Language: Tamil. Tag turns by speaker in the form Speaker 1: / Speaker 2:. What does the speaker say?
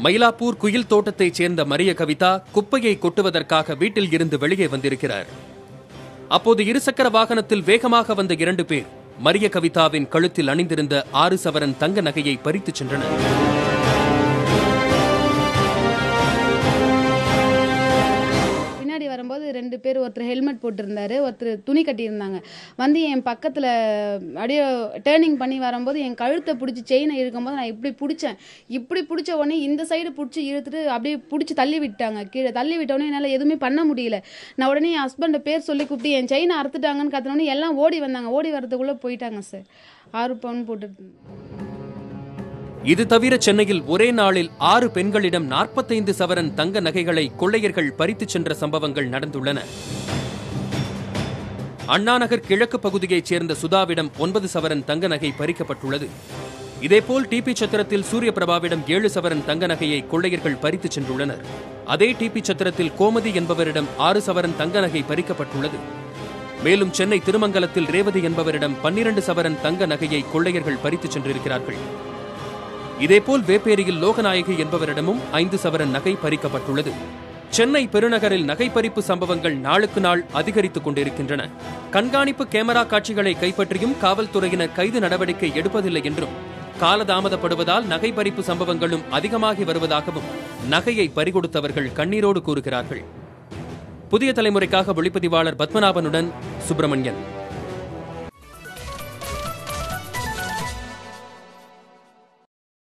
Speaker 1: மயிலாப்பூர் குயில் தோட்டத்தைச் சேர்ந்த மரிய கவிதா குப்பையை கொட்டுவதற்காக வீட்டில் இருந்து வெளியே வந்திருக்கிறார். அப்போது இருசக்கர வாகனத்தில் வேகமாக வந்த 2 பேர் மரிய கவிதாவின் கழுத்தில் அணிந்திருந்த 6 சவரன் தங்க நகையை பறித்துச் சென்றனர்.
Speaker 2: பின்னாடி வரும்போது 2 பேர், ஒருத்தர் ஹெல்மெட் போட்டிருந்தாரு, ஒருத்தர் துணி கட்டியிருந்தாங்க. வந்து என் பக்கத்தில் அப்படியே டேர்னிங் பண்ணி வரும்போது என் கழுத்தை பிடிச்சி செயினை இழுக்கும்போது நான் இப்படி பிடிச்ச உடனே இந்த சைடு பிடிச்சி இழுத்துட்டு அப்படியே பிடிச்சி தள்ளி விட்டாங்க. கீழே தள்ளி விட்டோடனே என்னால் எதுவுமே பண்ண முடியல. நான் உடனே என் ஹஸ்பண்டை பேர் சொல்லி கூப்பிட்டு என் செயினை அறுத்துட்டாங்கன்னு கத்தினோடனே எல்லாம் ஓடி வந்தாங்க. ஓடி வரதுக்குள்ளே போயிட்டாங்க சார். 6 பவுன் போட்டு.
Speaker 1: இது தவிர சென்னையில் ஒரே நாளில் 6 பெண்களிடம் 45 சவரன் தங்க நகைகளை கொள்ளையர்கள் பறித்துச் சென்ற சம்பவங்கள் நடந்துள்ளன. அண்ணாநகர் கிழக்கு பகுதியைச் சேர்ந்த சுதாவிடம் 9 சவரன் தங்க நகை பறிக்கப்பட்டுள்ளது. இதேபோல் டிபி சத்திரத்தில் சூரியபிரபாவிடம் 7 சவரன் தங்க நகையை கொள்ளையர்கள் பறித்துச் சென்றுள்ளனர். அதே டிபி சத்திரத்தில் கோமதி என்பவரிடம் 6 சவரன் தங்க நகை பறிக்கப்பட்டுள்ளது. மேலும் சென்னை திருமங்கலத்தில் ரேவதி என்பவரிடம் 12 சவரன் தங்க நகையை கொள்ளையர்கள் பறித்துச் சென்றிருக்கிறார்கள். இதேபோல் வேப்பேரியில் லோகநாயகி என்பவரிடமும் 5 சவரன் நகை பறிக்கப்பட்டுள்ளது. சென்னை பெருநகரில் நகை பறிப்பு சம்பவங்கள் நாளுக்கு நாள் அதிகரித்துக் கொண்டிருக்கின்றன. கண்காணிப்பு கேமரா காட்சிகளை கைப்பற்றியும் காவல்துறையினர் கைது நடவடிக்கை எடுப்பதில்லை என்றும், காலதாமதப்படுவதால் நகை பறிப்பு சம்பவங்களும் அதிகமாகி வருவதாகவும் நகையை பறிகொடுத்தவர்கள் கண்ணீரோடு கூறுகிறார்கள். புதிய தலைமுறைக்காக ஒளிப்பதிவாளர் பத்மநாபனுடன் சுப்பிரமணியன்.